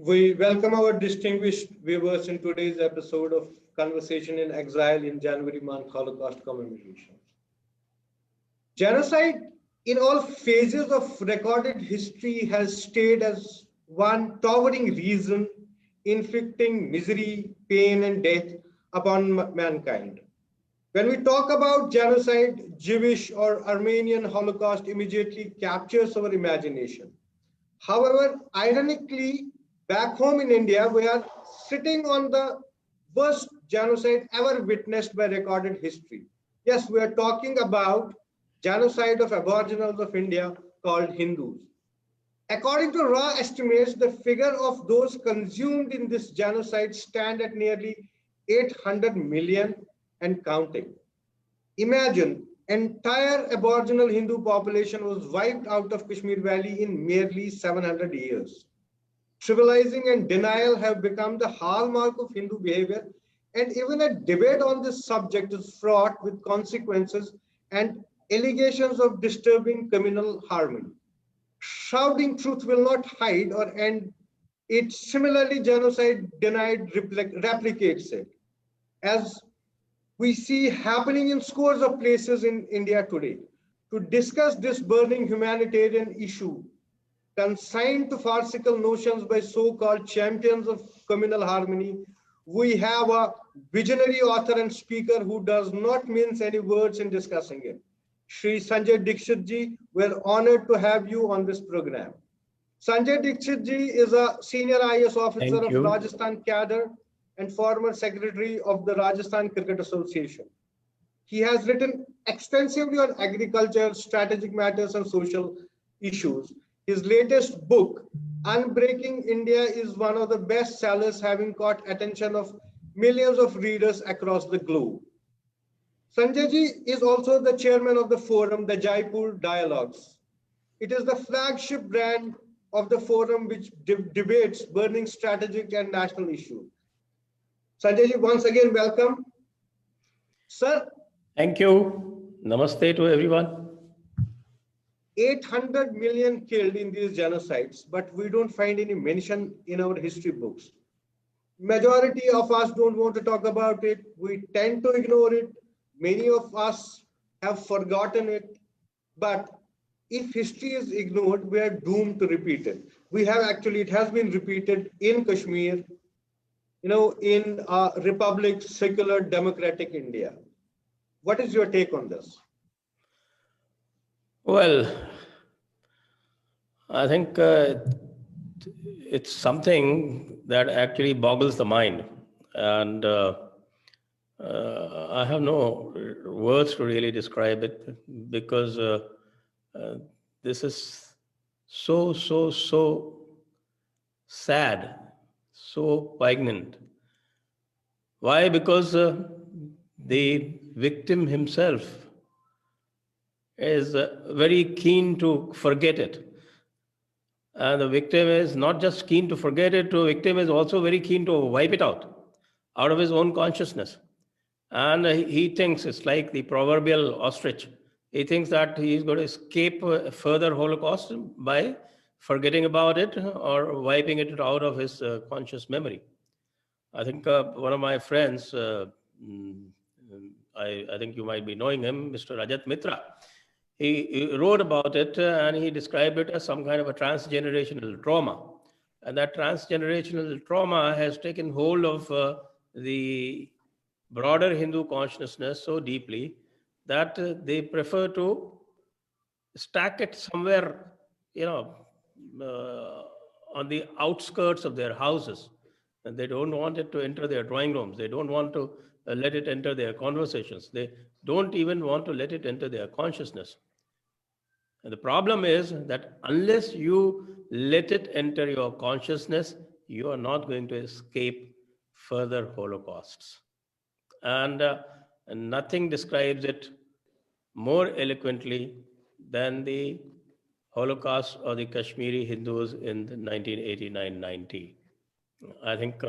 We welcome our distinguished viewers in today's episode of Conversation in Exile in January month Holocaust commemoration. Genocide in all phases of recorded history has stayed as one towering reason inflicting misery, pain, and death upon mankind. When we talk about genocide, Jewish or Armenian Holocaust immediately captures our imagination. However, ironically, back home in India, we are sitting on the worst genocide ever witnessed by recorded history. Yes, we are talking about genocide of aboriginals of India called Hindus. According to raw estimates, the figure of those consumed in this genocide stand at nearly 800 million and counting. Imagine entire aboriginal Hindu population was wiped out of Kashmir Valley in merely 700 years. Trivializing and denial have become the hallmark of Hindu behavior, and even a debate on this subject is fraught with consequences and allegations of disturbing communal harmony. Shouting truth will not hide or end it. Similarly, genocide denied replicates it, as we see happening in scores of places in India today. To discuss this burning humanitarian issue, consigned to farcical notions by so-called champions of communal harmony, we have a visionary author and speaker who does not mince any words in discussing it. Shri Sanjay Dikshit ji, we're honored to have you on this program. Sanjay Dikshit ji is a senior IAS officer Thank of you. Rajasthan cadre and former secretary of the Rajasthan Cricket Association. He has written extensively on agriculture, strategic matters, and social issues. His latest book, Unbreaking India, is one of the best sellers, having caught attention of millions of readers across the globe. Sanjay ji is also the chairman of the forum, the Jaipur Dialogues. It is the flagship brand of the forum which debates burning strategic and national issues. Sanjay ji, once again, welcome. Sir, Thank you. Namaste to everyone. 800 million killed in these genocides, but we don't find any mention in our history books. Majority of us don't want to talk about it. We tend to ignore it. Many of us have forgotten it. But if history is ignored, we are doomed to repeat it. We have actually, it has been repeated in Kashmir, in a republic, secular, democratic India. What is your take on this? Well, I think it's something that actually boggles the mind. And I have no words to really describe it because this is so sad, so poignant. Why? Because the victim himself is very keen to forget it. And the victim is not just keen to forget it, the victim is also very keen to wipe it out of his own consciousness. And he thinks it's like the proverbial ostrich. He thinks that he's going to escape further Holocaust by forgetting about it or wiping it out of his conscious memory. I think one of my friends, I think you might be knowing him, Mr. Rajat Mitra, he wrote about it and he described it as some kind of a transgenerational trauma. And that transgenerational trauma has taken hold of the broader Hindu consciousness so deeply that they prefer to stack it somewhere, on the outskirts of their houses. And they don't want it to enter their drawing rooms. They don't want to let it enter their conversations. They don't even want to let it enter their consciousness. And the problem is that unless you let it enter your consciousness, you are not going to escape further holocausts. And nothing describes it more eloquently than the Holocaust of the Kashmiri Hindus in 1989-90. I think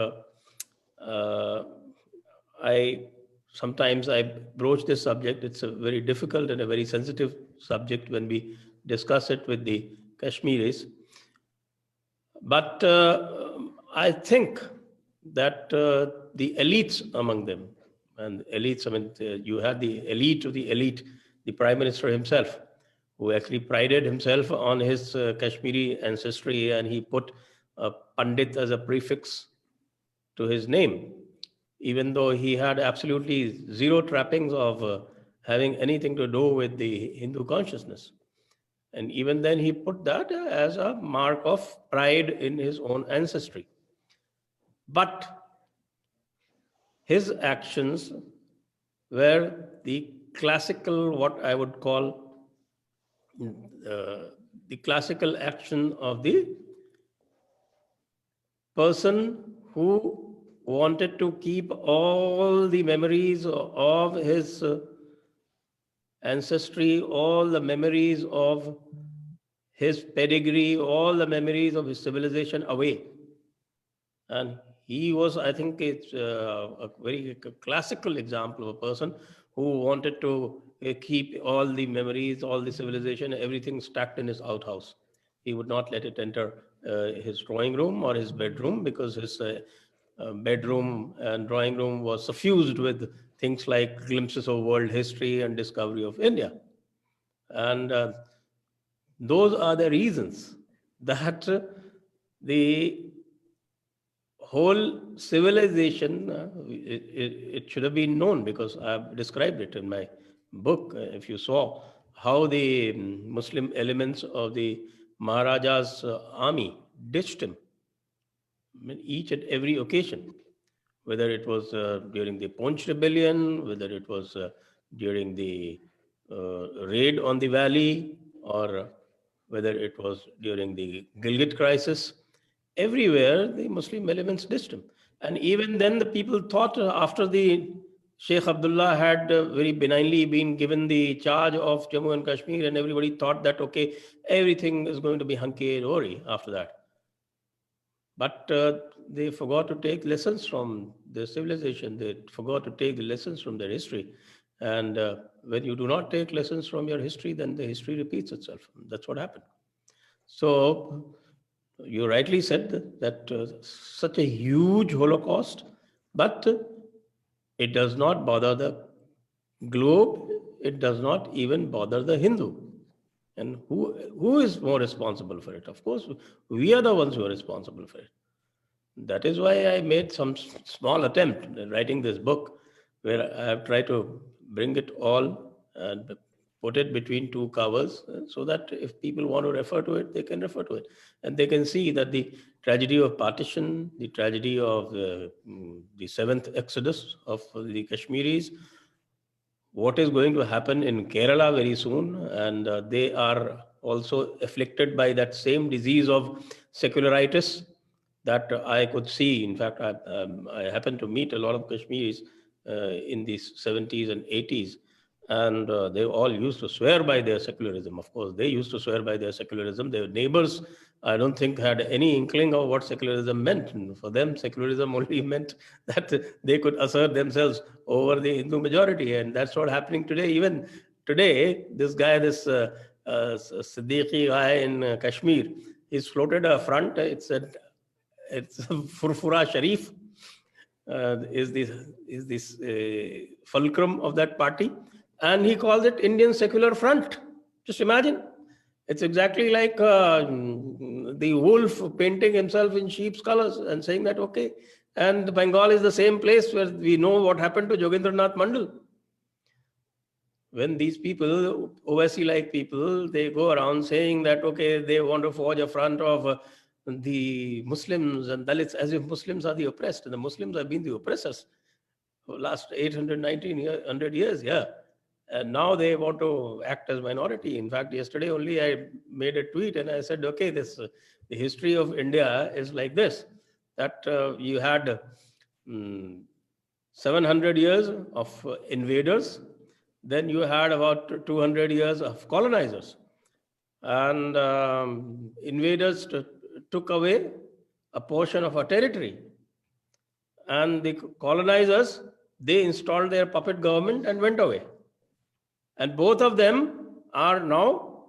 sometimes I broach this subject. It's a very difficult and a very sensitive subject when we discuss it with the Kashmiris. But I think that the elites among them, and elites, I mean, you had the elite of the elite, the prime minister himself, who actually prided himself on his Kashmiri ancestry, and he put Pandit as a prefix to his name, even though he had absolutely zero trappings of having anything to do with the Hindu consciousness. And even then, he put that as a mark of pride in his own ancestry. But his actions were the classical, what I would call the classical action of the person who wanted to keep all the memories of his ancestry, all the memories of his pedigree, all the memories of his civilization away. And he was, I think, it's a very classical example of a person who wanted to keep all the memories, all the civilization, everything stacked in his outhouse. He would not let it enter his drawing room or his bedroom, because his bedroom and drawing room was suffused with things like glimpses of world history and discovery of India. And those are the reasons that the whole civilization, it should have been known, because I've described it in my book. If you saw how the Muslim elements of the Maharaja's army ditched him, I mean, each and every occasion, whether it was during the Poonch rebellion, whether it was during the raid on the valley, or whether it was during the Gilgit crisis, everywhere the Muslim elements ditched him. And even then, the people thought after the Sheikh Abdullah had very benignly been given the charge of Jammu and Kashmir, and everybody thought that, okay, everything is going to be hunky-dory after that. But they forgot to take lessons from their civilization. They forgot to take the lessons from their history. And when you do not take lessons from your history, then the history repeats itself. That's what happened. So you rightly said that such a huge Holocaust, but it does not bother the globe. It does not even bother the Hindu. And who is more responsible for it? Of course, we are the ones who are responsible for it. That is why I made some small attempt in writing this book, where I have tried to bring it all and put it between two covers, so that if people want to refer to it, they can refer to it. And they can see that the tragedy of partition, the tragedy of the seventh exodus of the Kashmiris, what is going to happen in Kerala very soon, and they are also afflicted by that same disease of secularitis that I could see. In fact, I happened to meet a lot of Kashmiris in the 70s and 80s, and they all used to swear by their secularism. Of course, they used to swear by their secularism. Their neighbors, I don't think, had any inkling of what secularism meant. And for them, secularism only meant that they could assert themselves over the Hindu majority, and that's what happening today. Even today, this guy, this Siddiqui guy in Kashmir, he's floated a front. It's Furfura Sharif is this fulcrum of that party, and he calls it Indian Secular Front. Just imagine, it's exactly like the wolf painting himself in sheep's colors and saying that, okay, and Bengal is the same place where we know what happened to Jogendranath Mandal. When these people, OSC-like people, they go around saying that, okay, they want to forge a front of the Muslims and Dalits, as if Muslims are the oppressed. And the Muslims have been the oppressors for the last 100 years, yeah. And now they want to act as minority. In fact, yesterday only I made a tweet and I said, okay, the history of India is like this, that you had 700 years of invaders, then you had about 200 years of colonizers. And invaders took away a portion of our territory. And the colonizers, they installed their puppet government and went away. And both of them are now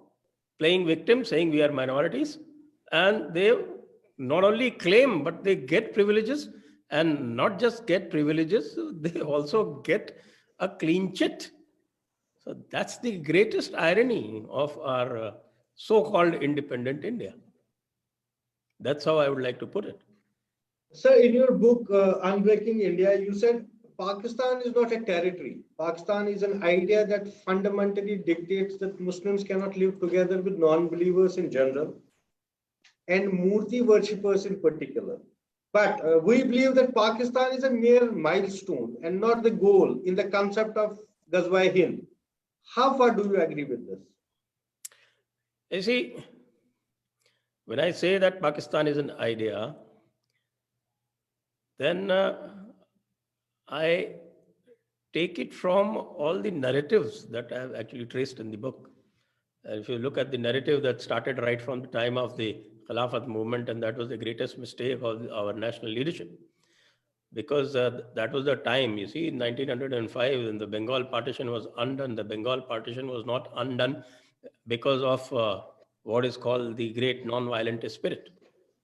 playing victim, saying we are minorities. And they not only claim, but they get privileges, and not just get privileges, they also get a clean chit. So that's the greatest irony of our so-called independent India. That's how I would like to put it. Sir, in your book, Unbreaking India, you said Pakistan is not a territory. Pakistan is an idea that fundamentally dictates that Muslims cannot live together with non-believers in general and Murti worshippers in particular. But we believe that Pakistan is a mere milestone and not the goal in the concept of Ghazwa Hind. How far do you agree with this? You see, when I say that Pakistan is an idea, then I take it from all the narratives that I have actually traced in the book. If you look at the narrative that started right from the time of the Khilafat movement, and that was the greatest mistake of our national leadership, because that was the time, you see, in 1905, when the Bengal partition was undone. The Bengal partition was not undone because of what is called the great non-violent spirit.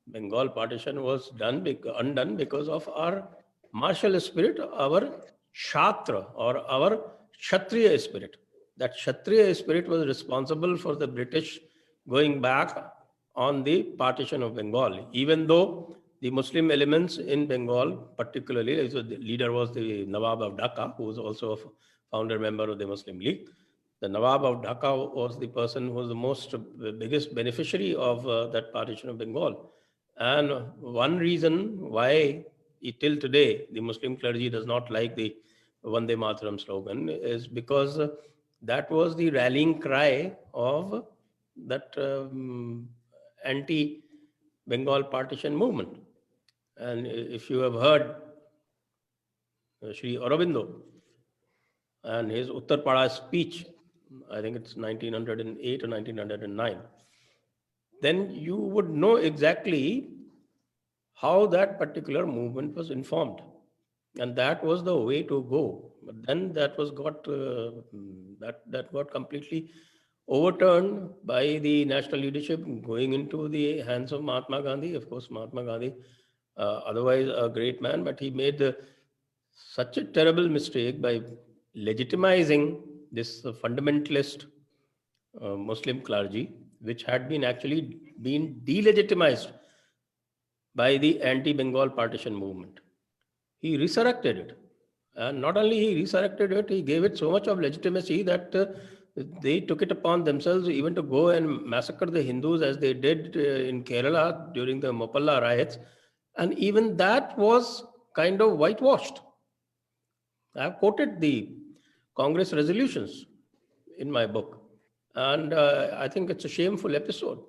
Bengal partition was undone because of our martial spirit, our Shatra or our Kshatriya spirit. That Kshatriya spirit was responsible for the British going back on the partition of Bengal, even though the Muslim elements in Bengal, particularly, so the leader was the Nawab of Dhaka, who was also a founder member of the Muslim League. The Nawab of Dhaka was the person who was the biggest beneficiary of that partition of Bengal. And one reason why till today the Muslim clergy does not like the Vande Mataram slogan is because that was the rallying cry of that anti-Bengal partition movement. And if you have heard Sri Aurobindo and his Uttar Pada speech, I think it's 1908 or 1909, then you would know exactly how that particular movement was informed. And that was the way to go. But then that was that got completely overturned by the national leadership, going into the hands of Mahatma Gandhi. Of course, Mahatma Gandhi, otherwise a great man, but he made such a terrible mistake by legitimizing this fundamentalist Muslim clergy, which had been actually been delegitimized by the anti-Bengal partition movement. He resurrected it. And not only he resurrected it, he gave it so much of legitimacy that they took it upon themselves even to go and massacre the Hindus as they did in Kerala during the Mopalla riots. And even that was kind of whitewashed. I have quoted the Congress resolutions in my book. And I think it's a shameful episode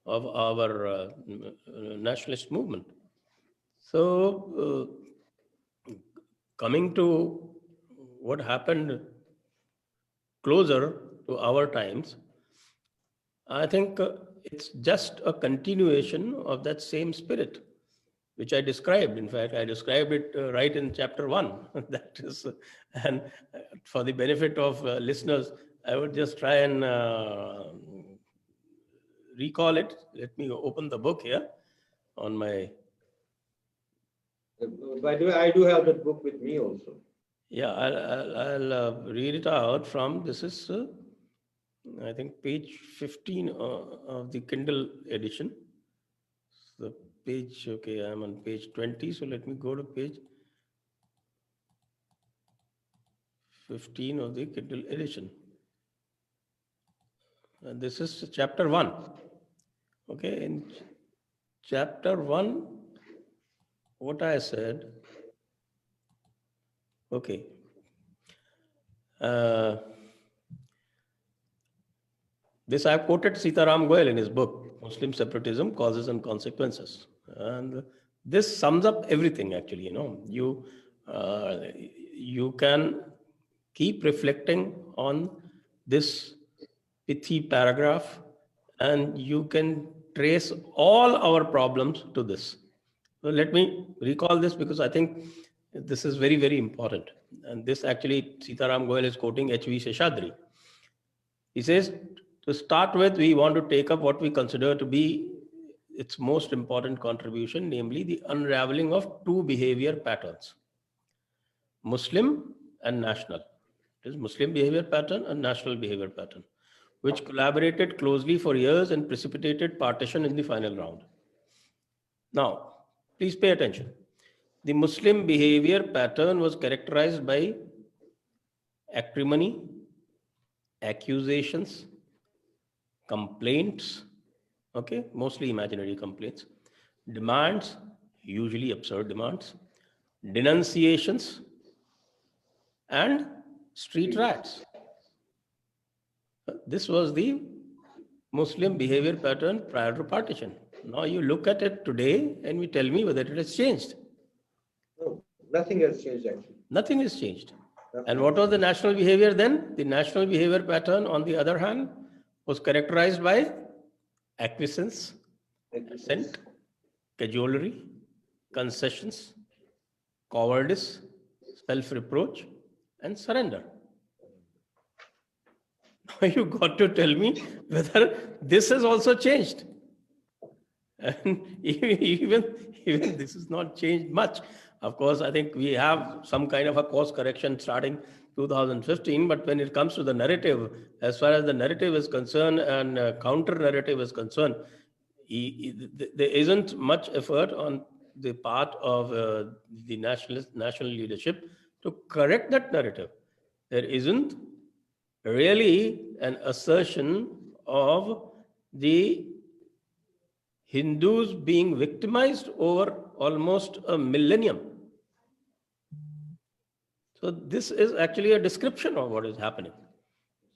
of our nationalist movement. So, coming to what happened closer to our times, I think it's just a continuation of that same spirit, which I described. In fact, I described it right in chapter 1. That is, and for the benefit of listeners, I would just try and recall it. Let me open the book here on my. By the way, I do have that book with me also. Yeah, I'll read it out from, this is, I think, page 15 of the Kindle edition. The page, okay, I'm on page 20, so let me go to page 15 of the Kindle edition. And this is chapter 1. Okay, in chapter 1, what I said, okay. This I have quoted Sitaram Goel in his book, Muslim Separatism, Causes and Consequences. And this sums up everything, actually. You can keep reflecting on this pithy paragraph, and you can trace all our problems to this. So let me recall this, because I think this is very, very important. And this actually, Sitaram Goel is quoting H.V. Seshadri. He says, to start with, we want to take up what we consider to be its most important contribution, namely the unraveling of two behavior patterns, Muslim and national. It is Muslim behavior pattern and national behavior pattern, which collaborated closely for years and precipitated partition in the final round. Now, please pay attention. The Muslim behavior pattern was characterized by acrimony, accusations, complaints, okay, mostly imaginary complaints, demands, usually absurd demands, denunciations, and street riots. This was the Muslim behavior pattern prior to partition. Now you look at it today and you tell me whether it has changed. No, nothing has changed actually. Nothing has changed. Nothing. And what was the national behavior then? The national behavior pattern, on the other hand, was characterized by acquiescence, assent, cajolery, concessions, cowardice, self-reproach, and surrender. Now you got to tell me whether this has also changed. And even this is not changed much. Of course, I think we have some kind of a course correction starting 2015, but when it comes to the narrative, as far as the narrative is concerned and counter narrative is concerned, there isn't much effort on the part of the national leadership to correct that narrative. There isn't really an assertion of the Hindus being victimized over almost a millennium. So this is actually a description of what is happening.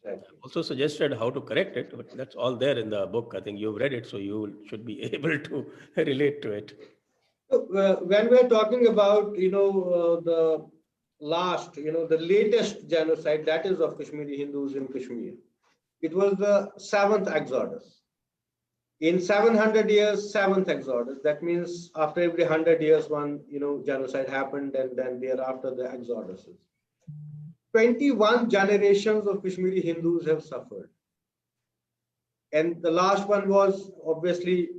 Exactly. I also suggested how to correct it, but that's all there in the book. I think you've read it, so you should be able to relate to it. So, when we're talking about, the last, the latest genocide, that is of Kashmiri Hindus in Kashmir, it was the seventh exodus. In 700 years, seventh exodus. That means after every 100 years, one, genocide happened, and then thereafter the exoduses. 21 generations of Kashmiri Hindus have suffered. And the last one was obviously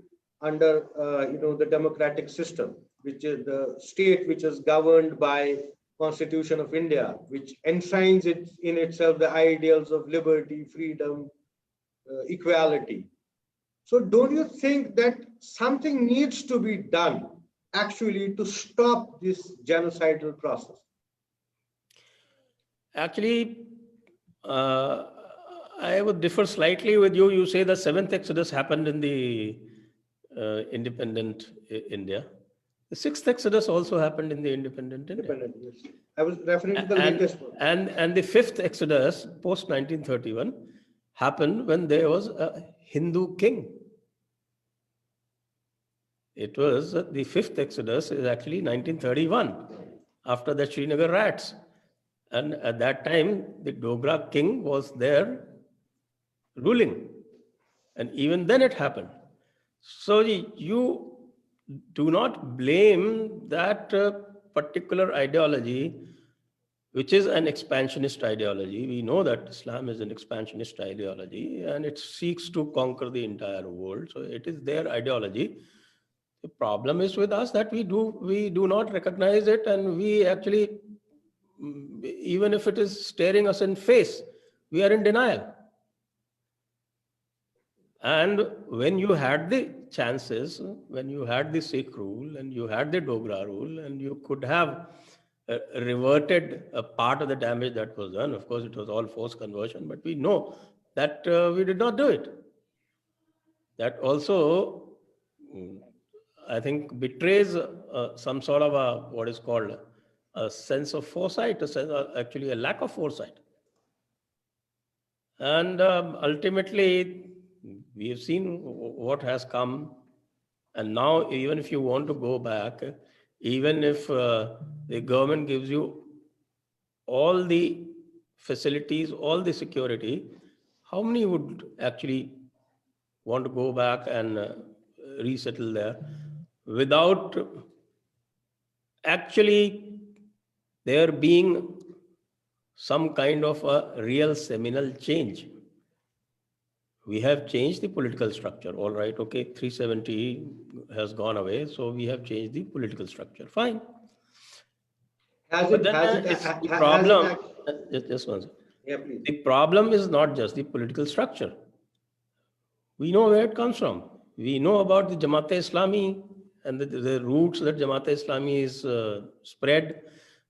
under, the democratic system, which is the state which is governed by Constitution of India, which enshrines it in itself the ideals of liberty, freedom, equality. So don't you think that something needs to be done actually to stop this genocidal process? Actually, I would differ slightly with you. You say the seventh exodus happened in the independent India. The sixth exodus also happened in the independent India. Independent, yes. I was referring to the latest one. And the fifth exodus, post 1931, happened when there was a Hindu king. It was the fifth exodus is actually 1931, after the Srinagar riots. And at that time, the Dogra king was there ruling. And even then it happened. So you do not blame that particular ideology, which is an expansionist ideology. We know that Islam is an expansionist ideology and it seeks to conquer the entire world. So it is their ideology. The problem is with us that we do not recognize it, and we actually, even if it is staring us in face, we are in denial. And when you had the chances, when you had the Sikh rule and you had the Dogra rule, and you could have reverted a part of the damage that was done, of course it was all forced conversion, but we know that we did not do it. That also, I think, betrays some sort of what is called a sense of foresight, actually a lack of foresight. And ultimately, we have seen what has come. And now, even if you want to go back, even if the government gives you all the facilities, all the security, how many would actually want to go back and resettle there without actually there being some kind of a real seminal change? We have changed the political structure. All right, okay, 370 has gone away, so we have changed the political structure. Fine. Has But it, then has it, it's the has it, problem. Just one second. yeah, please. The problem is not just the political structure. We know where it comes from. We know about the Jamaat-e-Islami and the roots that Jamaat-e-Islami is spread.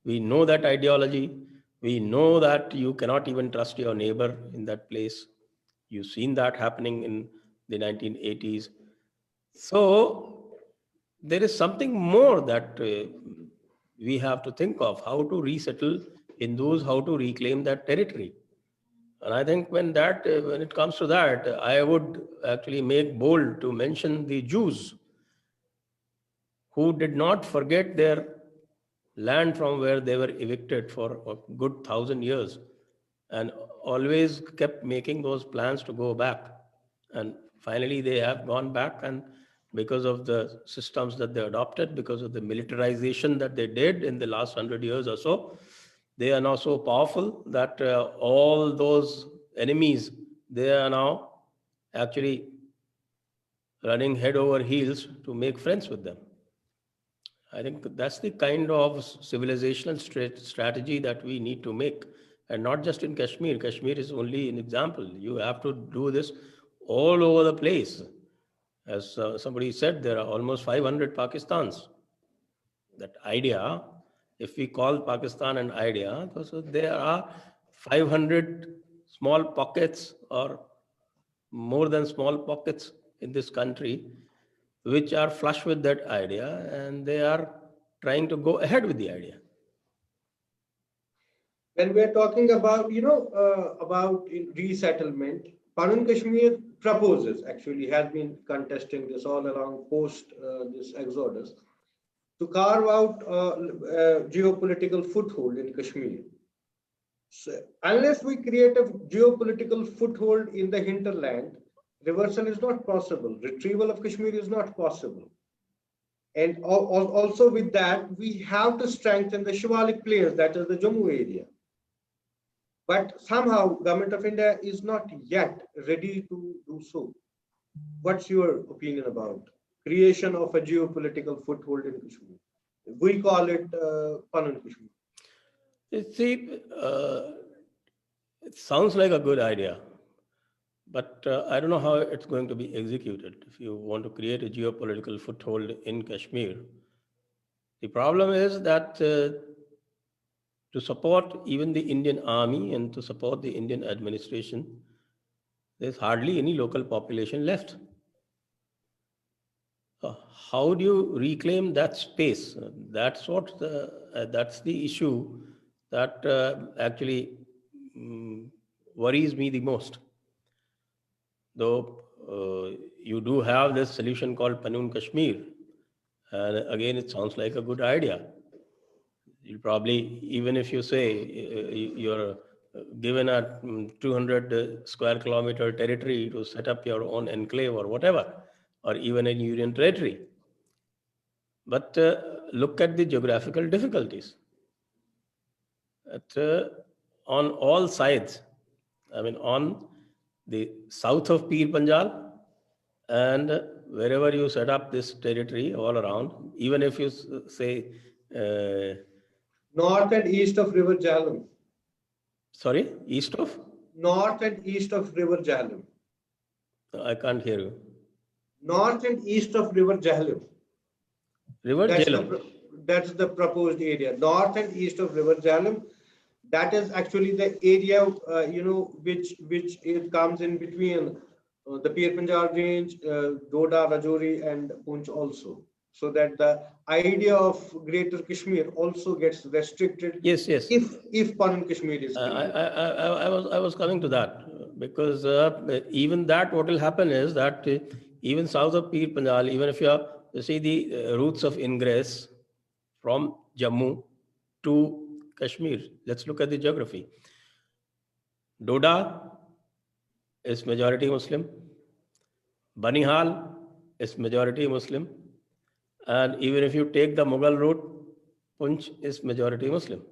We know that ideology. We know that you cannot even trust your neighbor in that place. You've seen that happening in the 1980s. So there is something more that we have to think of, how to resettle Hindus, how to reclaim that territory. And I think when it comes to that, I would actually make bold to mention the Jews who did not forget their land from where they were evicted for a good 1,000 years and always kept making those plans to go back. And finally, they have gone back, and because of the systems that they adopted, because of the militarization that they did in the last 100 years or so, they are now so powerful that all those enemies, they are now actually running head over heels to make friends with them. I think that's the kind of civilizational strategy that we need to make. And not just in Kashmir. Kashmir is only an example. You have to do this all over the place. As somebody said, there are almost 500 Pakistans. That idea, if we call Pakistan an idea, so there are 500 small pockets or more than small pockets in this country which are flush with that idea, and they are trying to go ahead with the idea. When we're talking about, about resettlement, Panun Kashmir proposes, actually has been contesting this all along post this exodus, to carve out geopolitical foothold in Kashmir. So, unless we create a geopolitical foothold in the hinterland, reversal is not possible. Retrieval of Kashmir is not possible. And also with that, we have to strengthen the Shivalik players, that is the Jammu area. But somehow, Government of India is not yet ready to do so. What's your opinion about creation of a geopolitical foothold in Kashmir? We call it Panun Kashmir. You see, it sounds like a good idea, but I don't know how it's going to be executed. If you want to create a geopolitical foothold in Kashmir, the problem is that to support even the Indian army and to support the Indian administration, there's hardly any local population left. How do you reclaim that space? That's the issue that actually worries me the most. Though you do have this solution called Panun Kashmir, and again, it sounds like a good idea. You'll probably, even if you say you're given a 200 square kilometer territory to set up your own enclave or whatever, or even a union territory. But look at the geographical difficulties. On all sides, I mean, on the south of Pir Panjal, and wherever you set up this territory all around, even if you say, North and east of River Jhelum. sorry, east of? North and east of River Jhelum. I can't hear you. North and east of River Jhelum. River Jhelum. That's the proposed area. North and east of River Jhelum. That is actually the area, which it comes in between the Pir Panjal range, Doda, Rajouri, and Poonch also. So that the idea of Greater Kashmir also gets restricted. Yes. If Panun Kashmir is created. I was coming to that, because even that, what will happen is that even south of Pir Panjal, even if you see the routes of ingress from Jammu to Kashmir, let's look at the geography. Doda is majority Muslim. Banihal is majority Muslim. And even if you take the Mughal route, Poonch is majority Muslim.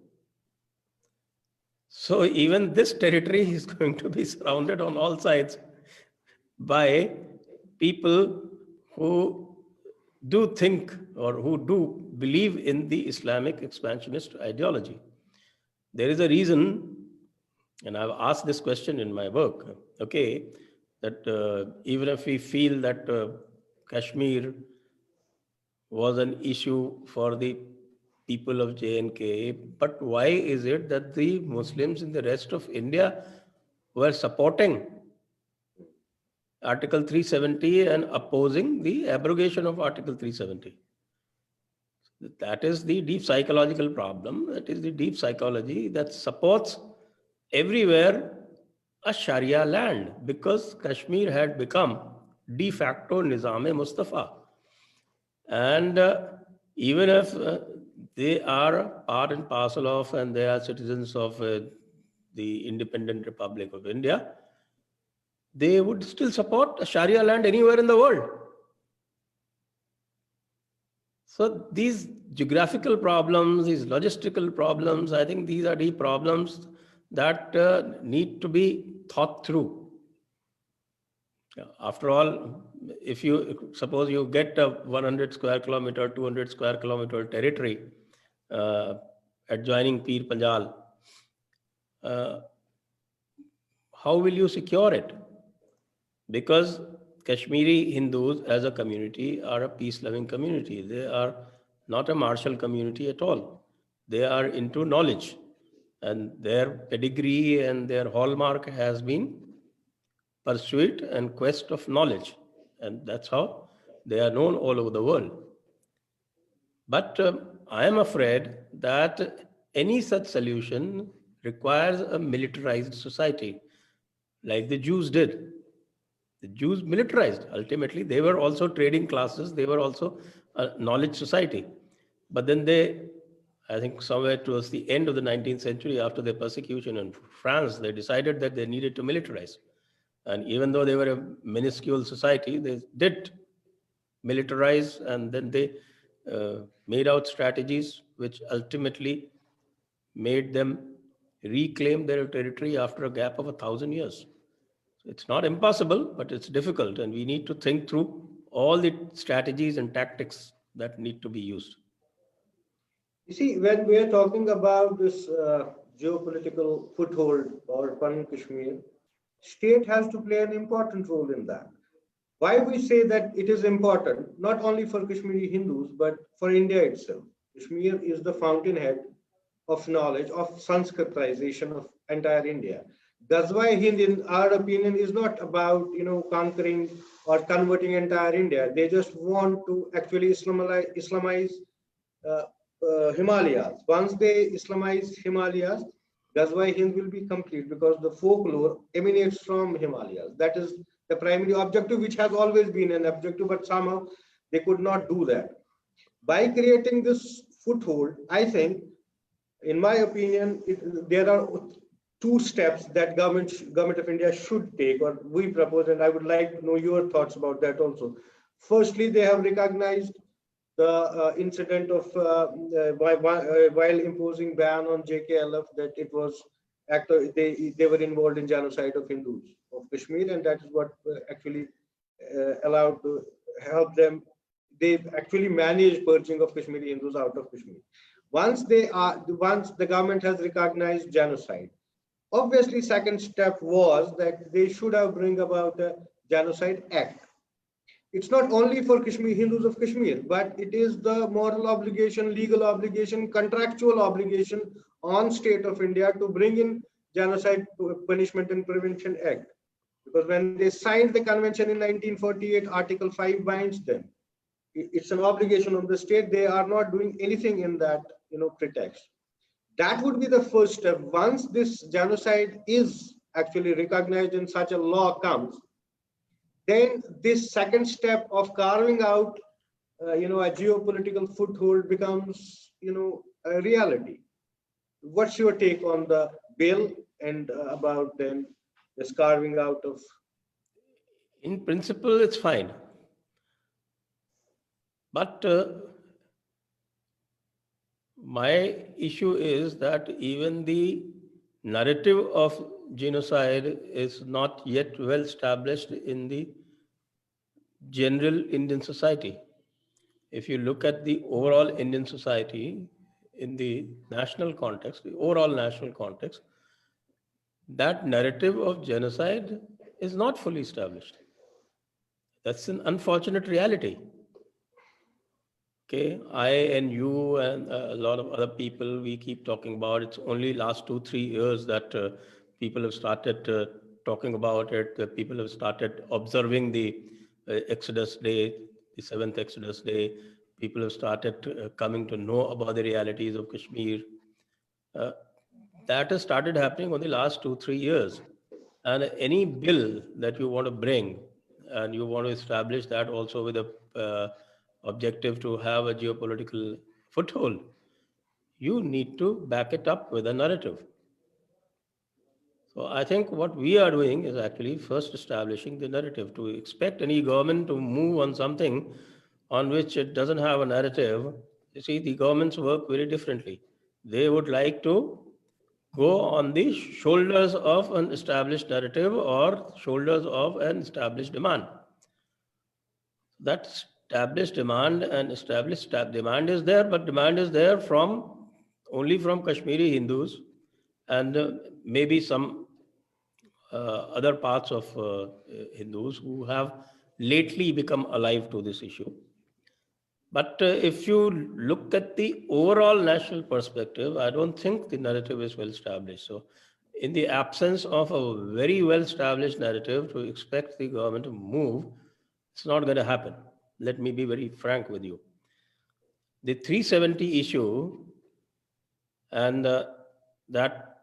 So even this territory is going to be surrounded on all sides by people who do think or who do believe in the Islamic expansionist ideology. There is a reason, and I've asked this question in my work, okay, that even if we feel that Kashmir was an issue for the people of J&K, but why is it that the Muslims in the rest of India were supporting Article 370 and opposing the abrogation of Article 370? That is the deep psychological problem. That is the deep psychology that supports everywhere a Sharia land, because Kashmir had become de facto Nizam-e-Mustafa. And even if they are part and parcel of, and they are citizens of the independent Republic of India, they would still support a Sharia land anywhere in the world. So these geographical problems, these logistical problems, I think these are the problems that need to be thought through. After all, if you suppose you get a 100 square kilometer, 200 square kilometer territory adjoining Pir Panjal, how will you secure it? Because Kashmiri Hindus as a community are a peace-loving community. They are not a martial community at all. They are into knowledge, and their pedigree and their hallmark has been pursuit and quest of knowledge. And that's how they are known all over the world. But I am afraid that any such solution requires a militarized society, like the Jews did. The Jews militarized. Ultimately, they were also trading classes. They were also a knowledge society. But then they, I think somewhere towards the end of the 19th century, after their persecution in France, they decided that they needed to militarize. And even though they were a minuscule society, they did militarize, and then they made out strategies which ultimately made them reclaim their territory after a gap of 1,000 years. It's not impossible, but it's difficult, and we need to think through all the strategies and tactics that need to be used. You see, when we are talking about this geopolitical foothold upon Kashmir, state has to play an important role in that. Why we say that it is important, not only for Kashmiri Hindus, but for India itself. Kashmir is the fountainhead of knowledge, of Sanskritization of entire India. Ghazwa-e-Hind, in our opinion, is not about conquering or converting entire India. They just want to actually Islamize Himalayas. Once they Islamize Himalayas, Ghazwa-e-Hind will be complete, because the folklore emanates from Himalayas. That is the primary objective, which has always been an objective, but somehow they could not do that. By creating this foothold, I think, in my opinion, there are two steps that government of India should take, or we propose, and I would like to know your thoughts about that also. Firstly, they have recognized the incident of while imposing ban on JKLF, that it was they were involved in genocide of Hindus of Kashmir, and that is what actually allowed to help them. They actually managed purging of Kashmiri Hindus out of Kashmir. Once the government has recognized genocide, obviously second step was that they should have bring about a genocide act. It's not only for Kashmir Hindus of Kashmir, but it is the moral obligation, legal obligation, contractual obligation on state of India to bring in Genocide Punishment and Prevention Act. Because when they signed the convention in 1948, Article 5 binds them. It's an obligation of the state. They are not doing anything in that pretext. That would be the first step. Once this genocide is actually recognized and such a law comes, then this second step of carving out a geopolitical foothold becomes a reality. What's your take on the bill and about then this carving out of? In principle, it's fine. But my issue is that even the narrative of genocide is not yet well established in the general Indian society. If you look at the overall Indian society in the national context, the overall national context, that narrative of genocide is not fully established. That's an unfortunate reality. Okay, I and you and a lot of other people, we keep talking about it's only last 2 3 years that people have started talking about it. People have started observing the Exodus Day, the seventh Exodus Day. People have started coming to know about the realities of Kashmir. Uh, that has started happening on the last 2 3 years. And any bill that you want to bring, and you want to establish that also with a objective to have a geopolitical foothold, you need to back it up with a narrative. So I think what we are doing is actually first establishing the narrative. To expect any government to move on something on which it doesn't have a narrative, you see, the governments work very differently. They would like to go on the shoulders of an established narrative or shoulders of an established demand. That established demand and established demand is there, but demand is there from only from Kashmiri Hindus and maybe some other parts of Hindus who have lately become alive to this issue. But if you look at the overall national perspective, I don't think the narrative is well established. So, in the absence of a very well established narrative, to expect the government to move, it's not going to happen. Let me be very frank with you. The 370 issue, and that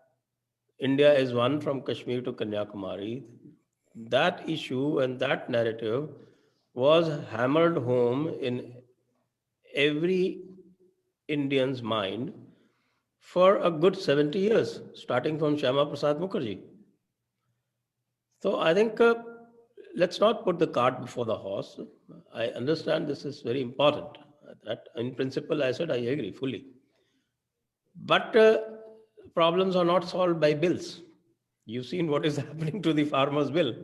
India is one from Kashmir to Kanyakumari, that issue and that narrative was hammered home in every Indian's mind for a good 70 years, starting from Shyama Prasad Mukherjee. So I think let's not put the cart before the horse. I understand this is very important. That in principle, I said I agree fully. But problems are not solved by bills. You've seen what is happening to the farmers' bill.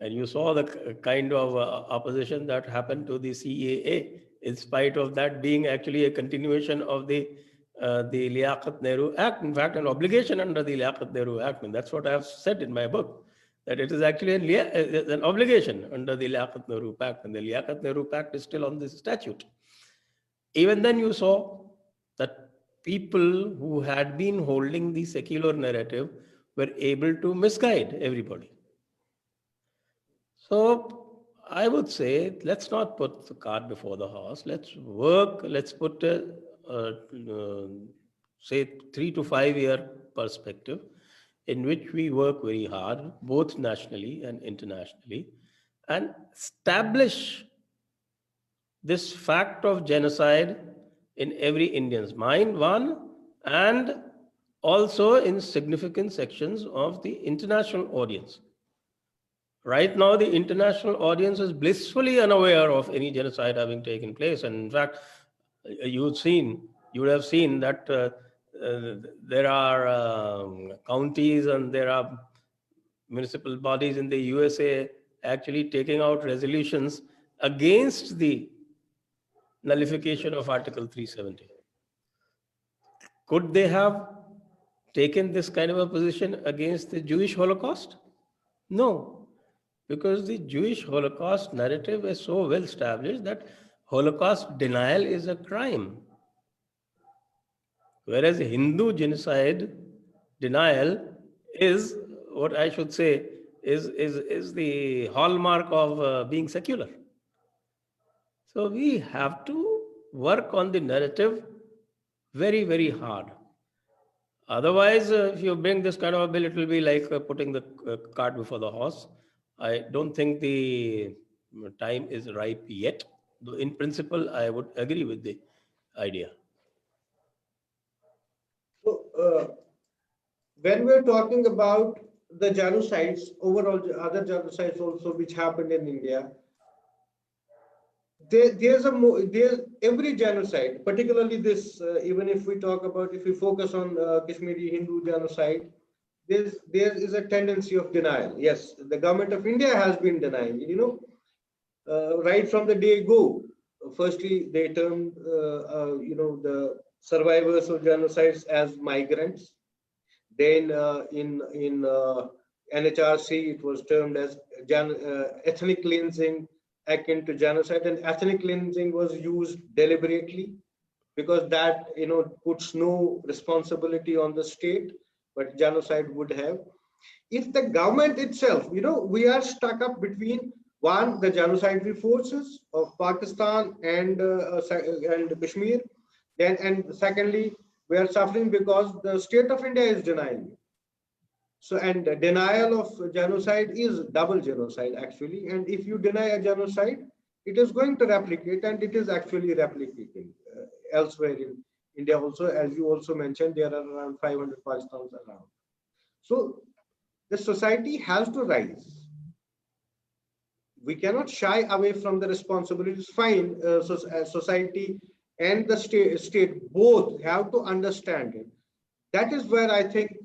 And you saw the kind of opposition that happened to the CAA, in spite of that being actually a continuation of the Liaquat Nehru Act. In fact, an obligation under the Liaquat Nehru Act. And that's what I have said in my book, that it is actually an obligation under the Liaquat Nehru Pact. And the Liaquat Nehru Pact is still on this statute. Even then, you saw that people who had been holding the secular narrative were able to misguide everybody. So I would say, let's not put the cart before the horse. Let's work. Let's put say 3 to 5 year perspective in which we work very hard, both nationally and internationally, and establish this fact of genocide in every Indian's mind, one, and also in significant sections of the international audience. Right now, the international audience is blissfully unaware of any genocide having taken place. And in fact, you would have seen that there are counties and there are municipal bodies in the USA actually taking out resolutions against the nullification of Article 370. Could they have taken this kind of a position against the Jewish Holocaust? No, because the Jewish Holocaust narrative is so well established that Holocaust denial is a crime. Whereas Hindu genocide denial is what I should say is the hallmark of being secular. So we have to work on the narrative very, very hard. Otherwise, if you bring this kind of a bill, it will be like putting the cart before the horse. I don't think the time is ripe yet. Though in principle, I would agree with the idea. So, when we're talking about the genocides, overall other genocides also which happened in India, there's every genocide, particularly this, even if we talk about, if we focus on Kashmiri Hindu genocide, there is a tendency of denial. Yes, the government of India has been denying, right from the day go. Firstly, they termed, the survivors of genocides as migrants. Then in NHRC, it was termed as ethnic cleansing akin to genocide, and ethnic cleansing was used deliberately because that puts no responsibility on the state, but genocide would have. If the government itself, we are stuck up between one, the genocidal forces of Pakistan and Kashmir, then and secondly, we are suffering because the state of India is denying it. So, and denial of genocide is double genocide actually. And if you deny a genocide, it is going to replicate, and it is actually replicating elsewhere in India also. As you also mentioned, there are around 500 Pakistans around. So the society has to rise. We cannot shy away from the responsibilities. Fine, society and the state both have to understand it. That is where I think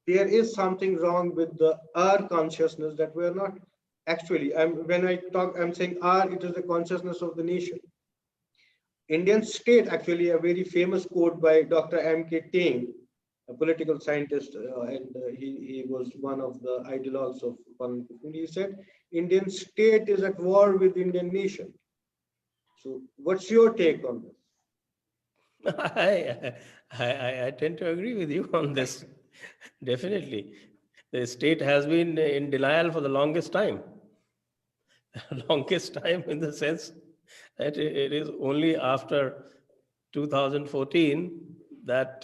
there is something wrong with our consciousness, that we are not actually. When I talk, I'm saying our. It is the consciousness of the nation. Indian state, actually, a very famous quote by Dr. M.K. Ting, a political scientist, and he was one of the ideologues of Parliament. He said, Indian state is at war with Indian nation. So what's your take on this? I tend to agree with you on this. Definitely. The state has been in denial for the longest time. Longest time in the sense that it is only after 2014 that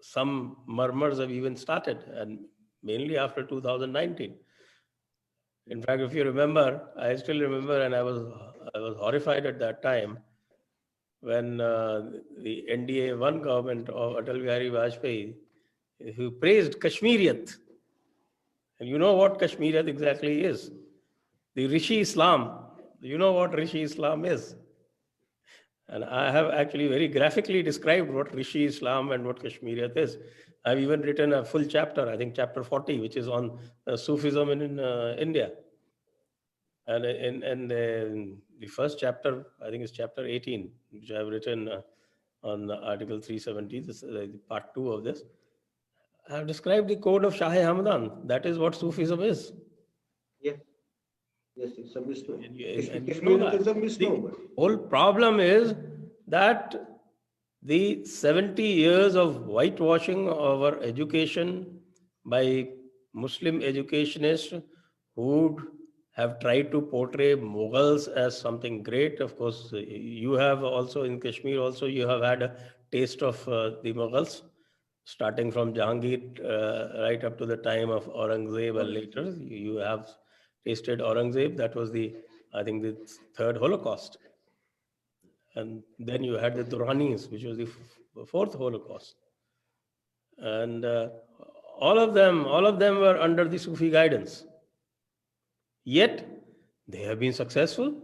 some murmurs have even started, and mainly after 2019. In fact, if you remember, I still remember, and I was horrified at that time when the NDA one government of Atal Bihari Vajpayee, who praised Kashmiriyat. And you know what Kashmiriyat exactly is? The Rishi Islam. You know what Rishi Islam is? And I have actually very graphically described what Rishi Islam and what Kashmiriyat is. I've even written a full chapter, I think chapter 40, which is on Sufism in India. And in the first chapter, I think it's chapter 18, which I've written on Article 370, this is part 2 of this. I've described the code of Shah Hamdan. That is what Sufism is. Yes, yes, it's a misnomer. And you know Kashmir that. is a misnomer. The whole problem is that the 70 years of whitewashing of our education by Muslim educationists who have tried to portray Mughals as something great. Of course, you have also in Kashmir also you have had a taste of the Mughals, starting from Jahangir right up to the time of Aurangzeb, and later you have tasted Aurangzeb. That was I think the third Holocaust. And then you had the Duranis, which was the fourth Holocaust. And all of them were under the Sufi guidance. Yet they have been successful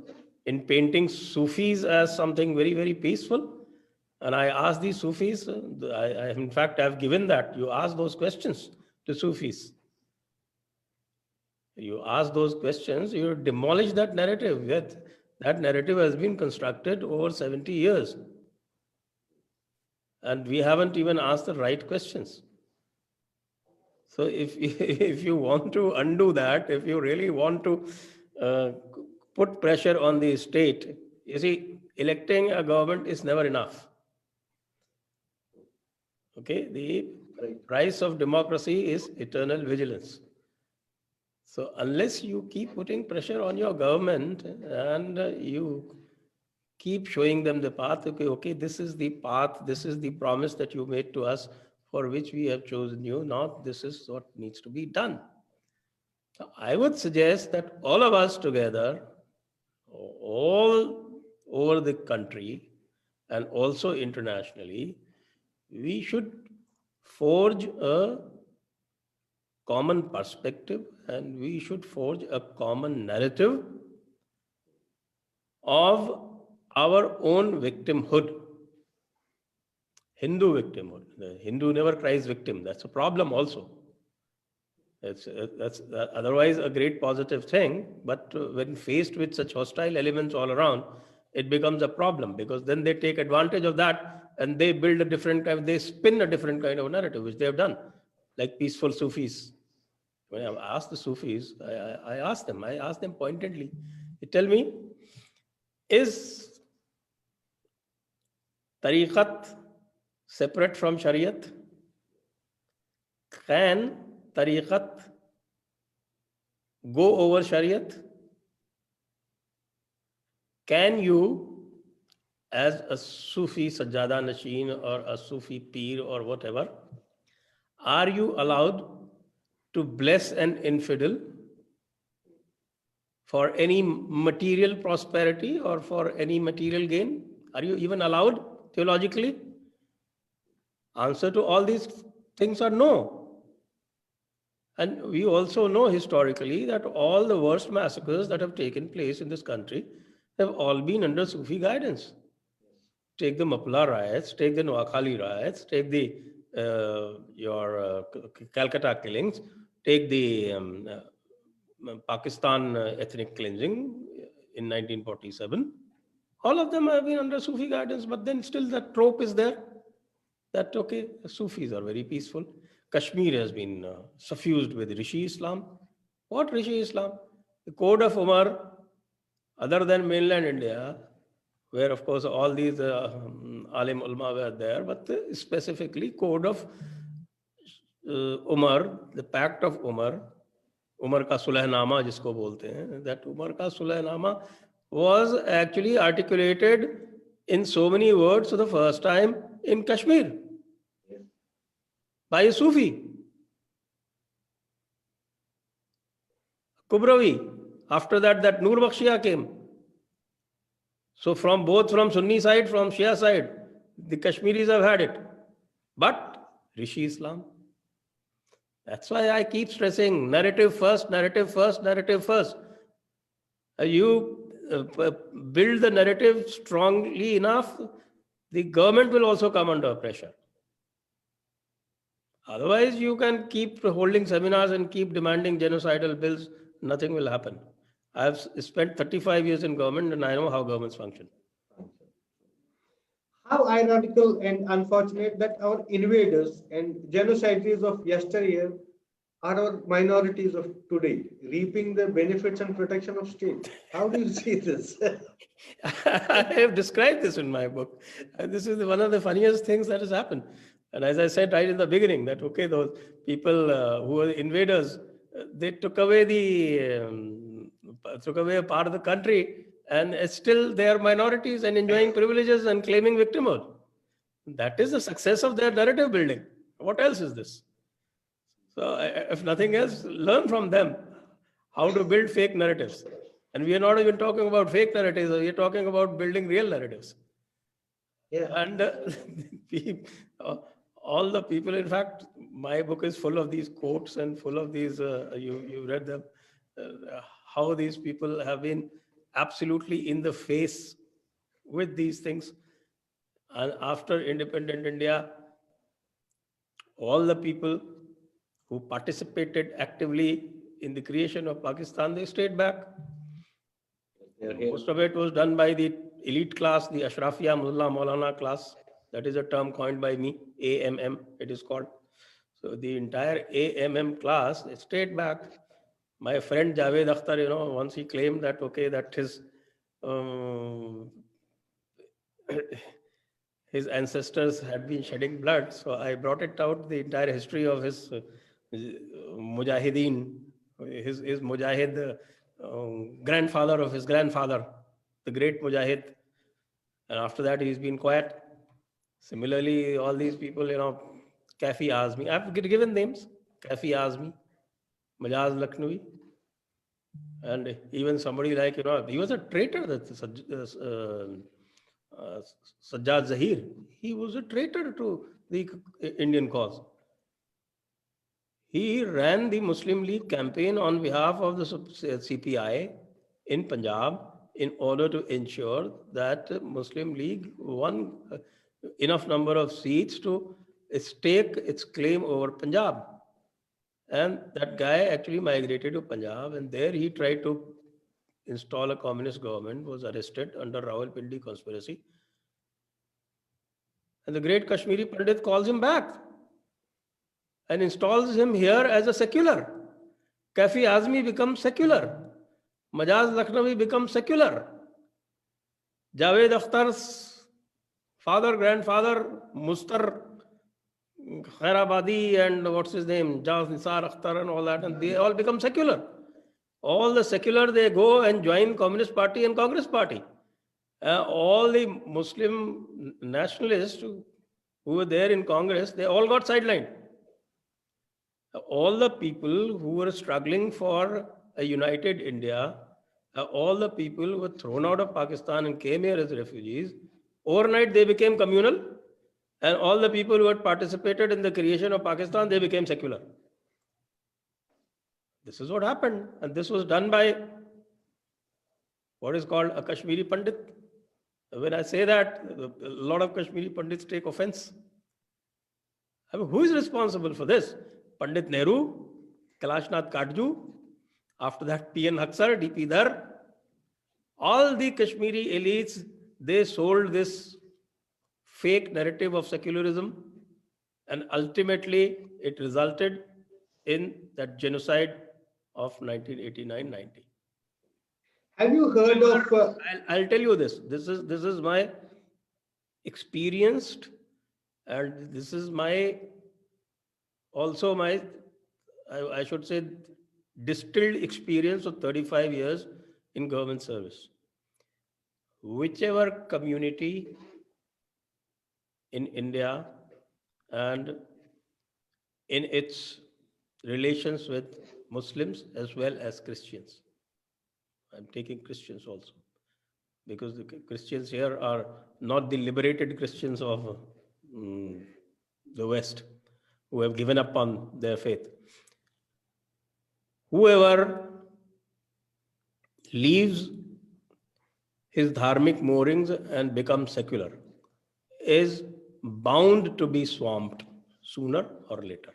in painting Sufis as something very, very peaceful. And I asked these Sufis, in fact, I've given that. You ask those questions to Sufis. You ask those questions, you demolish that narrative. Yet that narrative has been constructed over 70 years. And we haven't even asked the right questions. So if you want to undo that, if you really want to put pressure on the state, you see, electing a government is never enough. Okay, the price of democracy is eternal vigilance. So unless you keep putting pressure on your government and you keep showing them the path, okay, this is the path, this is the promise that you made to us for which we have chosen you. Now this is what needs to be done. I would suggest that all of us together, all over the country and also internationally, we should forge a common perspective and we should forge a common narrative of our own victimhood. Hindu victimhood. The Hindu never cries victim. That's a problem also. That's otherwise a great positive thing, but when faced with such hostile elements all around, it becomes a problem because then they take advantage of that and they build a different kind, they spin a different kind of narrative, which they have done, like peaceful Sufis. When I asked the Sufis, I asked them pointedly, you tell me, is tariqat separate from Shariat? Can tariqat go over Shariat? Can you, as a Sufi Sajjada Nasheen or a Sufi Peer or whatever, are you allowed to bless an infidel for any material prosperity or for any material gain? Are you even allowed theologically? Answer to all these things are no. And we also know historically that all the worst massacres that have taken place in this country have all been under Sufi guidance. Take the Mapla riots, take the Noakhali riots, take the Calcutta killings, take the Pakistan ethnic cleansing in 1947. All of them have been under Sufi guidance, but then still that trope is there that, okay, Sufis are very peaceful. Kashmir has been suffused with Rishi Islam. What Rishi Islam? The Code of Umar, other than mainland India, where of course all these alim ulama were there, but specifically Code of Umar, the Pact of Umar, Umar ka Sulhnama jisko bolte hain, that Umar ka Sulhnama was actually articulated in so many words for the first time in Kashmir by a Sufi, Kubrawi. After that, that Nur Bakhshia came. So from both from Sunni side, from Shia side, the Kashmiris have had it. But Rishi Islam. That's why I keep stressing narrative first, narrative first, narrative first. You build the narrative strongly enough, the government will also come under pressure. Otherwise, you can keep holding seminars and keep demanding genocidal bills, nothing will happen. I've spent 35 years in government and I know how governments function. How ironical and unfortunate that our invaders and genocides of yesteryear are our minorities of today, reaping the benefits and protection of state. How do you see this? I have described this in my book. And this is one of the funniest things that has happened. And as I said right in the beginning, that okay, those people who were invaders, they took away a part of the country, and still they are minorities and enjoying privileges and claiming victimhood. That is the success of their narrative building. What else is this? So, if nothing else, learn from them how to build fake narratives. And we are not even talking about fake narratives, we are talking about building real narratives. Yeah. And all the people, in fact, my book is full of these quotes and full of these, you read them, how these people have been absolutely in the face with these things. And after independent India, all the people who participated actively in the creation of Pakistan, they stayed back. Most of it was done by the elite class, the Ashrafia Mullah Maulana class. That is a term coined by me, AMM, it is called. So the entire AMM class, they stayed back. My friend Javed Akhtar, once he claimed that, okay, that his ancestors had been shedding blood. So I brought it out, the entire history of his Mujahideen, his Mujahid grandfather of his grandfather, the great Mujahid. And after that, he's been quiet. Similarly, all these people, Kafi Azmi, I've given names, Kafi Azmi, Majaz Lakhnawi, and even somebody like, he was a traitor, that Sajjad Zahir. He was a traitor to the Indian cause. He ran the Muslim League campaign on behalf of the CPI in Punjab in order to ensure that Muslim League won enough number of seats to stake its claim over Punjab. And that guy actually migrated to Punjab, and there he tried to install a communist government, was arrested under Rawalpindi conspiracy. And the great Kashmiri Pandit calls him back and installs him here as a secular. Kafi Azmi becomes secular. Majaz Lakhnavi becomes secular. Javed Akhtar's father, grandfather, Mustar Khairabadi and what's his name, Jaz Nisar Akhtar and all that, and they all become secular. All the secular, they go and join Communist Party and Congress Party. All the Muslim nationalists who were there in Congress, they all got sidelined. All the people who were struggling for a united India, all the people who were thrown out of Pakistan and came here as refugees, overnight they became communal, and all the people who had participated in the creation of Pakistan, they became secular. This is what happened, and this was done by what is called a Kashmiri Pandit. When I say that, a lot of Kashmiri Pandits take offense. I mean, who is responsible for this? Pandit Nehru, Kailashnath Katju, after that P.N. Haksar, D.P. Dhar, all the Kashmiri elites, they sold this fake narrative of secularism, and ultimately it resulted in that genocide of 1989-90. Have you heard of? I'll tell you this. This is my experienced, and this is my also my, I should say, distilled experience of 35 years in government service. Whichever community in India and in its relations with Muslims as well as Christians. I'm taking Christians also, because the Christians here are not the liberated Christians of the West, who have given up on their faith. Whoever leaves his dharmic moorings and becomes secular is bound to be swamped sooner or later.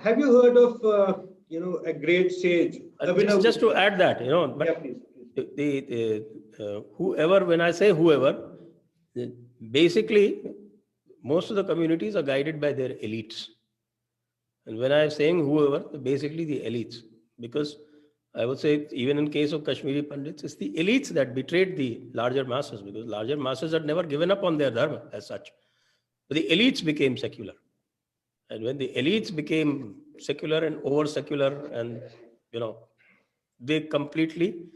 Have you heard of a great sage? Just to add that, but yeah, please. Whoever, when I say whoever, basically most of the communities are guided by their elites. And when I am saying whoever, basically the elites, because I would say even in case of Kashmiri Pandits, it's the elites that betrayed the larger masses, because larger masses had never given up on their dharma as such. But the elites became secular. And when the elites became secular and over secular, and they completely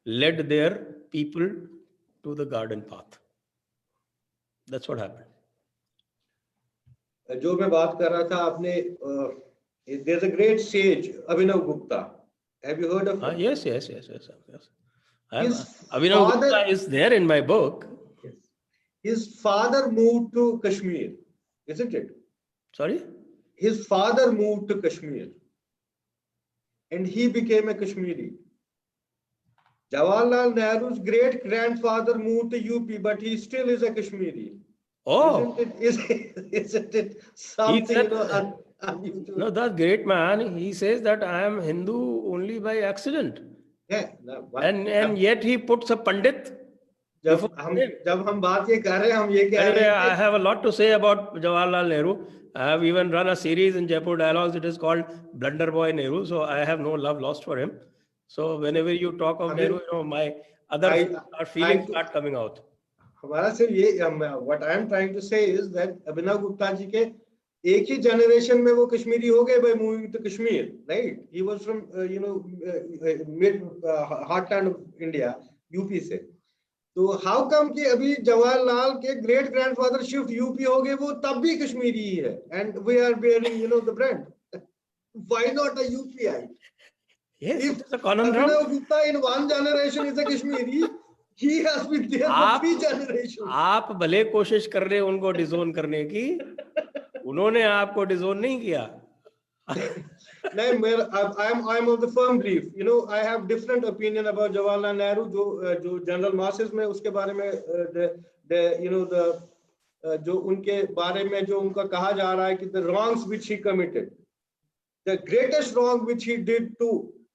led their people to the garden path. That's what happened. जो मैं बात कर रहा था आपने, there's a great sage Abhinav Gupta. Have you heard of him? Yes. Abhinav Gupta is there in my book. Yes. His father moved to Kashmir, isn't it? Sorry? His father moved to Kashmir and he became a Kashmiri. Jawaharlal Nehru's great grandfather moved to UP, but he still is a Kashmiri. Oh, isn't it something unusual? No, that great man, he says that I am Hindu only by accident. Yeah. And yet he puts a Pandit. जब हम बात ये कर रहे हैं, हम ये कह रहे हैं. I have a lot to say about Jawaharlal Nehru. I have even run a series in Jaipur Dialogues. It is called Blunder Boy Nehru. So I have no love lost for him. So whenever you talk of Nehru, my other feelings start coming out. हमारा सिर्फ ये, what I am trying to say is that Abhinav Gupta जी के एक ही generation में वो कश्मीरी हो गए by moving to Kashmir, right? He was from mid heartland of India, UP से. तो how come कि अभी जवाहरलाल के great grandfather shift UP हो गए, वो तब भी कश्मीरी ही है, and we are bearing the brand. Why not a UPI? Yes, if it's a conundrum. Abhinav Gupta in one generation is a Kashmiri, he has been there for 3 generations. आप भले कोशिश कर रहे हैं उनको डिजोन करने की, उन्होंने आपको डिजोन नहीं किया. I'm of the firm belief. You know, I have different opinion about Jawaharlal Nehru. जो general masses में उसके बारे में जो उनके बारे में जो उनका कहा जा रहा है कि the wrongs which he committed, the greatest wrong which he did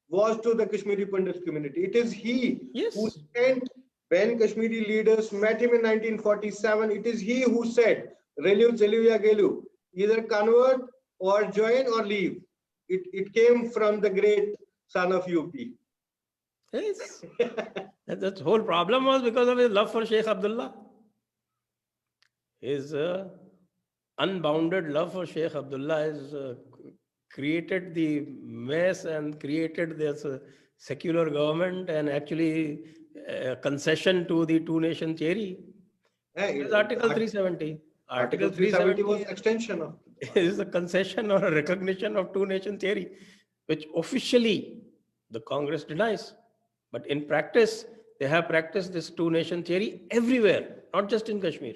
was to the Kashmiri Pandit community. It is he who sent, when Kashmiri leaders met him in 1947, it is he who said, Relu Cheluvia Gelu, either convert or join or leave. It came from the great son of UP. Yes. The whole problem was because of his love for Sheikh Abdullah. His unbounded love for Sheikh Abdullah has created the mess and created this secular government and actually concession to the two-nation theory. It's Article 370. Article 370 was extension of. Is a concession or a recognition of two-nation theory, which officially the Congress denies. But in practice, they have practiced this two-nation theory everywhere, not just in Kashmir.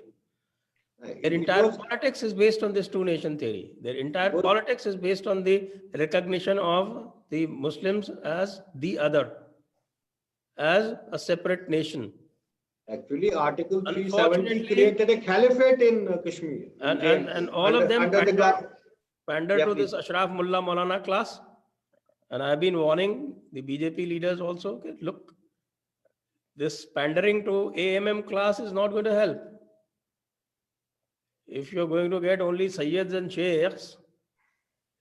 Their entire politics is based on this two-nation theory. Their entire politics is based on the recognition of the Muslims as the other, as a separate nation. Actually, Article 370 created a caliphate in Kashmir. And all of them pander to this Ashraf Mullah Maulana class. And I've been warning the BJP leaders also, okay, look, this pandering to AMM class is not going to help. If you're going to get only Sayyids and Sheikhs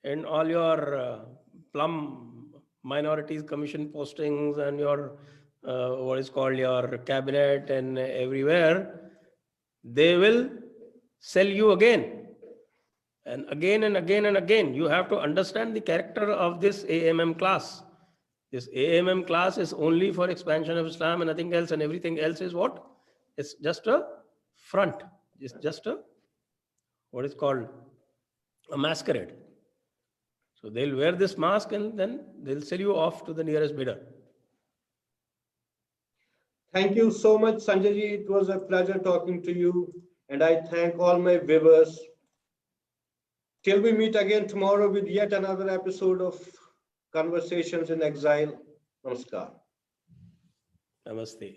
and all your plum minorities commission postings and your what is called your cabinet and everywhere, they will sell you again and again and again and again. You have to understand the character of this AMM class. This AMM class is only for expansion of Islam and nothing else, and everything else is what? It's just a front. It's just a what is called a masquerade. So they'll wear this mask and then they'll sell you off to the nearest bidder. Thank you so much, Sanjay ji. It was a pleasure talking to you, and I thank all my viewers. Till we meet again tomorrow with yet another episode of Conversations in Exile. Namaskar. Namaste.